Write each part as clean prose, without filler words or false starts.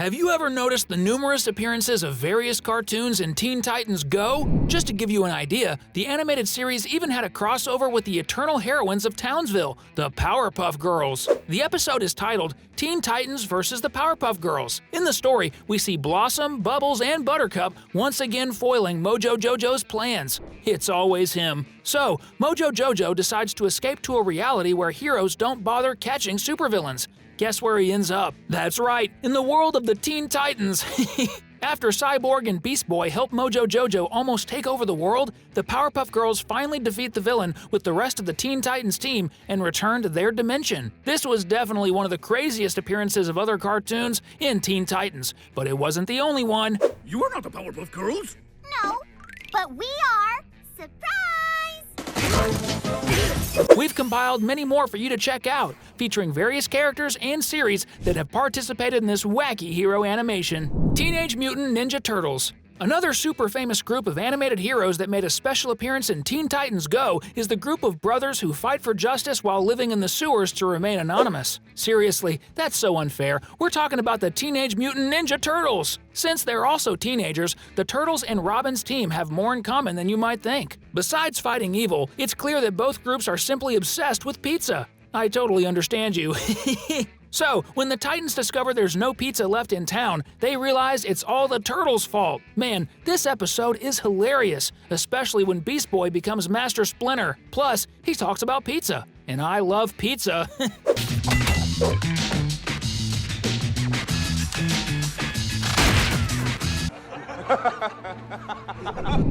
Have you ever noticed the numerous appearances of various cartoons in Teen Titans Go? Just to give you an idea, the animated series even had a crossover with the eternal heroines of Townsville, the Powerpuff Girls. The episode is titled Teen Titans vs. the Powerpuff Girls. In the story, we see Blossom, Bubbles, and Buttercup once again foiling Mojo Jojo's plans. It's always him. So, Mojo Jojo decides to escape to a reality where heroes don't bother catching supervillains. Guess where he ends up? That's right, in the world of the Teen Titans. After Cyborg and Beast Boy help Mojo Jojo almost take over the world, the Powerpuff Girls finally defeat the villain with the rest of the Teen Titans team and return to their dimension. This was definitely one of the craziest appearances of other cartoons in Teen Titans, but it wasn't the only one. You are not the Powerpuff Girls? No, but we are. Surprise! We've compiled many more for you to check out, featuring various characters and series that have participated in this wacky hero animation. Teenage Mutant Ninja Turtles. Another super famous group of animated heroes that made a special appearance in Teen Titans Go is the group of brothers who fight for justice while living in the sewers to remain anonymous. Seriously, that's so unfair. We're talking about the Teenage Mutant Ninja Turtles! Since they're also teenagers, the Turtles and Robin's team have more in common than you might think. Besides fighting evil, it's clear that both groups are simply obsessed with pizza. I totally understand you. So, when the Titans discover there's no pizza left in town, they realize it's all the Turtles' fault. Man, this episode is hilarious, especially when Beast Boy becomes Master Splinter. Plus, he talks about pizza, and I love pizza.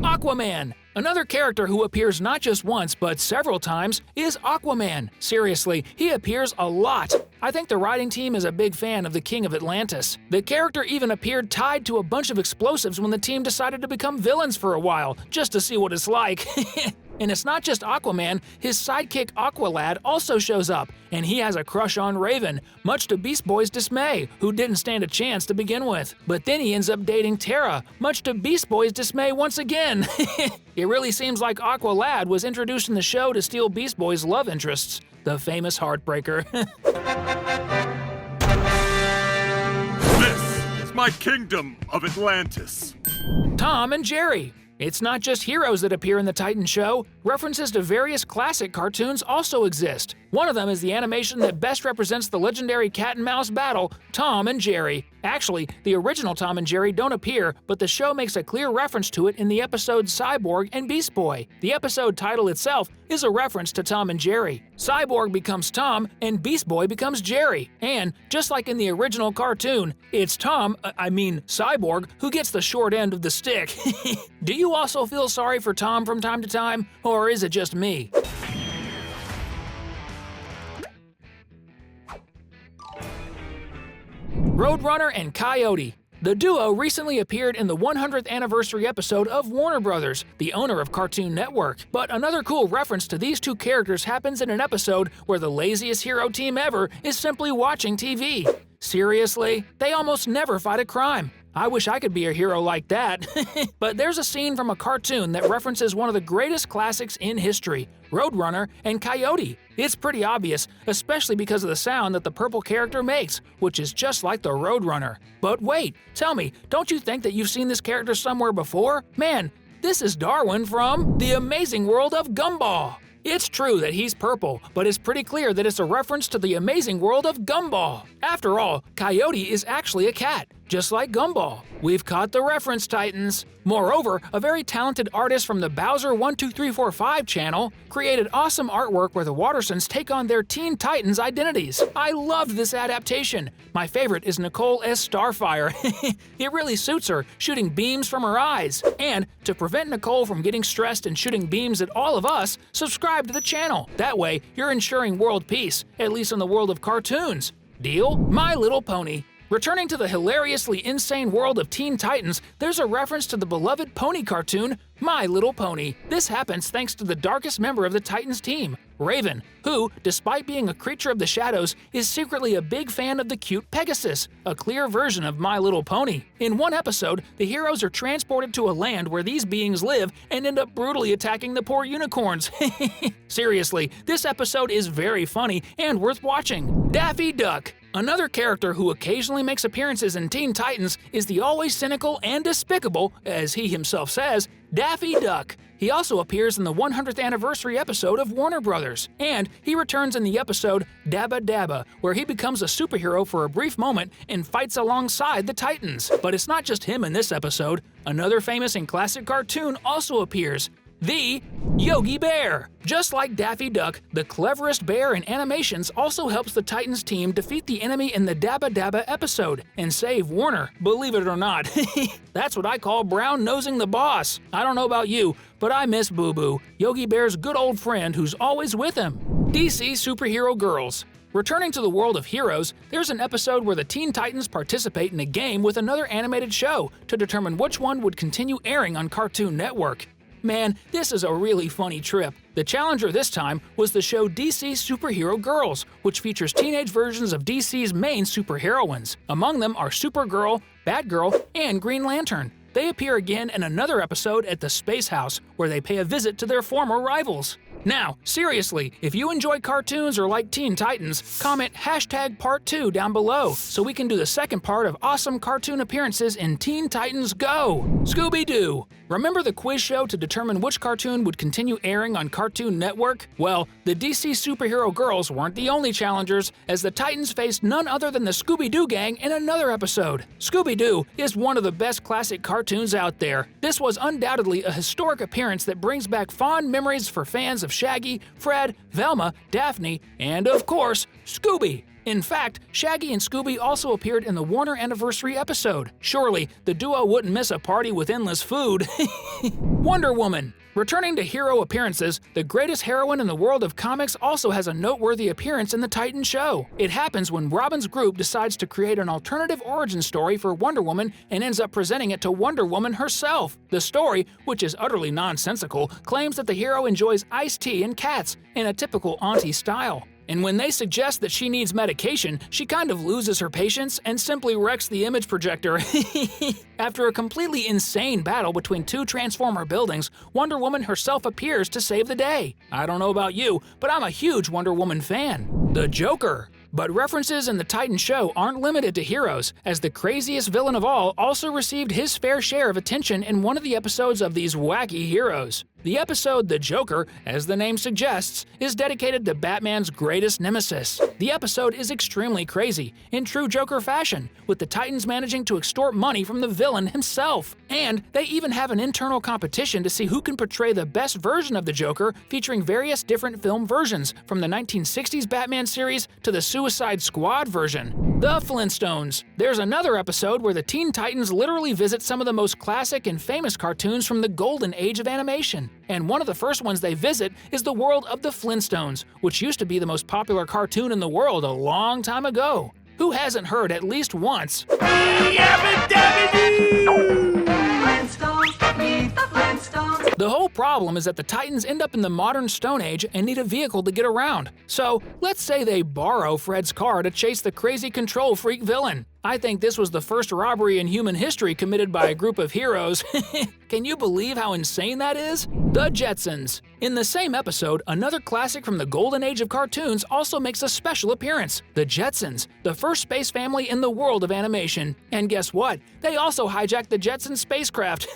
Aquaman. Another character who appears not just once, but several times, is Aquaman. Seriously, he appears a lot. I think the writing team is a big fan of the King of Atlantis. The character even appeared tied to a bunch of explosives when the team decided to become villains for a while, just to see what it's like. And it's not just Aquaman, his sidekick Aqualad also shows up, and he has a crush on Raven, much to Beast Boy's dismay, who didn't stand a chance to begin with. But then he ends up dating Terra, much to Beast Boy's dismay once again. It really seems like Aqualad was introduced in the show to steal Beast Boy's love interests, the famous Heartbreaker. This is my kingdom of Atlantis. Tom and Jerry. It's not just heroes that appear in the Titan show. References to various classic cartoons also exist. One of them is the animation that best represents the legendary cat and mouse battle, Tom and Jerry. Actually, the original Tom and Jerry don't appear, but the show makes a clear reference to it in the episode Cyborg and Beast Boy. The episode title itself is a reference to Tom and Jerry. Cyborg becomes Tom and Beast Boy becomes Jerry. And, just like in the original cartoon, it's Cyborg, who gets the short end of the stick. Do you also feel sorry for Tom from time to time, or is it just me? Roadrunner and Coyote. The duo recently appeared in the 100th anniversary episode of Warner Brothers, the owner of Cartoon Network. But another cool reference to these two characters happens in an episode where the laziest hero team ever is simply watching TV. Seriously, they almost never fight a crime. I wish I could be a hero like that. But there's a scene from a cartoon that references one of the greatest classics in history, Roadrunner and Coyote. It's pretty obvious, especially because of the sound that the purple character makes, which is just like the Roadrunner. But wait, tell me, don't you think that you've seen this character somewhere before? Man, this is Darwin from The Amazing World of Gumball. It's true that he's purple, but it's pretty clear that it's a reference to the amazing world of Gumball. After all, Coyote is actually a cat, just like Gumball. We've caught the reference, Titans. Moreover, a very talented artist from the Bowser12345 channel created awesome artwork where the Wattersons take on their Teen Titans identities. I loved this adaptation. My favorite is Nicole S. Starfire. It really suits her, shooting beams from her eyes. And to prevent Nicole from getting stressed and shooting beams at all of us, subscribe to the channel. That way, you're ensuring world peace, at least in the world of cartoons. Deal? My Little Pony. Returning to the hilariously insane world of Teen Titans, there's a reference to the beloved pony cartoon, My Little Pony. This happens thanks to the darkest member of the Titans team, Raven, who, despite being a creature of the shadows, is secretly a big fan of the cute Pegasus, a clear version of My Little Pony. In one episode, the heroes are transported to a land where these beings live and end up brutally attacking the poor unicorns. Seriously, this episode is very funny and worth watching. Daffy Duck. Another character who occasionally makes appearances in Teen Titans is the always cynical and despicable, as he himself says, Daffy Duck. He also appears in the 100th anniversary episode of Warner Brothers, and he returns in the episode Dabba Dabba, where he becomes a superhero for a brief moment and fights alongside the Titans. But it's not just him in this episode. Another famous and classic cartoon also appears, the Yogi Bear. Just like Daffy Duck, the cleverest bear in animations also helps the Titans team defeat the enemy in the Dabba Dabba episode and save Warner, believe it or not. That's what I call brown-nosing the boss. I don't know about you, but I miss Boo Boo, Yogi Bear's good old friend who's always with him. DC Superhero Girls. Returning to the world of heroes, there's an episode where the Teen Titans participate in a game with another animated show to determine which one would continue airing on Cartoon Network. Man, this is a really funny trip. The challenger this time was the show DC Superhero Girls, which features teenage versions of DC's main superheroines. Among them are Supergirl, Batgirl, and Green Lantern. They appear again in another episode at the Space House, where they pay a visit to their former rivals. Now, seriously, if you enjoy cartoons or like Teen Titans, comment #Part2 down below so we can do the second part of awesome cartoon appearances in Teen Titans Go! Scooby-Doo! Remember the quiz show to determine which cartoon would continue airing on Cartoon Network? Well, the DC Superhero Girls weren't the only challengers, as the Titans faced none other than the Scooby-Doo gang in another episode. Scooby-Doo is one of the best classic cartoons out there. This was undoubtedly a historic appearance that brings back fond memories for fans of Shaggy, Fred, Velma, Daphne, and of course, Scooby. In fact, Shaggy and Scooby also appeared in the Warner Anniversary episode. Surely, the duo wouldn't miss a party with endless food. Wonder Woman. Returning to hero appearances, the greatest heroine in the world of comics also has a noteworthy appearance in the Titan show. It happens when Robin's group decides to create an alternative origin story for Wonder Woman and ends up presenting it to Wonder Woman herself. The story, which is utterly nonsensical, claims that the hero enjoys iced tea and cats in a typical auntie style. And when they suggest that she needs medication, she kind of loses her patience and simply wrecks the image projector. After a completely insane battle between two Transformer buildings, Wonder Woman herself appears to save the day. I don't know about you, but I'm a huge Wonder Woman fan. The Joker. But references in the Titan show aren't limited to heroes, as the craziest villain of all also received his fair share of attention in one of the episodes of these wacky heroes. The episode The Joker, as the name suggests, is dedicated to Batman's greatest nemesis. The episode is extremely crazy, in true Joker fashion, with the Titans managing to extort money from the villain himself. And they even have an internal competition to see who can portray the best version of the Joker, featuring various different film versions, from the 1960s Batman series to the Suicide Squad version. The Flintstones. There's another episode where the Teen Titans literally visit some of the most classic and famous cartoons from the golden age of animation. And one of the first ones they visit is the world of the Flintstones, which used to be the most popular cartoon in the world a long time ago. Who hasn't heard at least once, Flintstones, meet the Flintstones. The whole problem is that the Titans end up in the modern Stone Age and need a vehicle to get around. So, let's say they borrow Fred's car to chase the crazy control freak villain. I think this was the first robbery in human history committed by a group of heroes. Can you believe how insane that is? The Jetsons. In the same episode, another classic from the golden age of cartoons also makes a special appearance. The Jetsons, the first space family in the world of animation. And guess what? They also hijacked the Jetson spacecraft.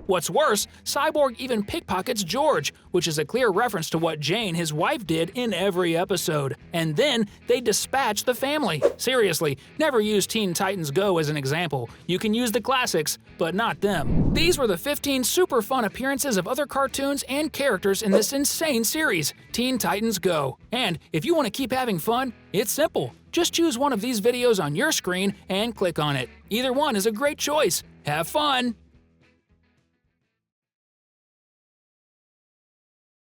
What's worse, Cyborg even pickpockets George, which is a clear reference to what Jane, his wife, did in every episode. And then they dispatch the family. Seriously, never use Teen Titans Go as an example. You can use the classics, but not them. These were the 15 super fun appearances of other cartoons and characters in this insane series, Teen Titans Go. And if you want to keep having fun, it's simple. Just choose one of these videos on your screen and click on it. Either one is a great choice. Have fun!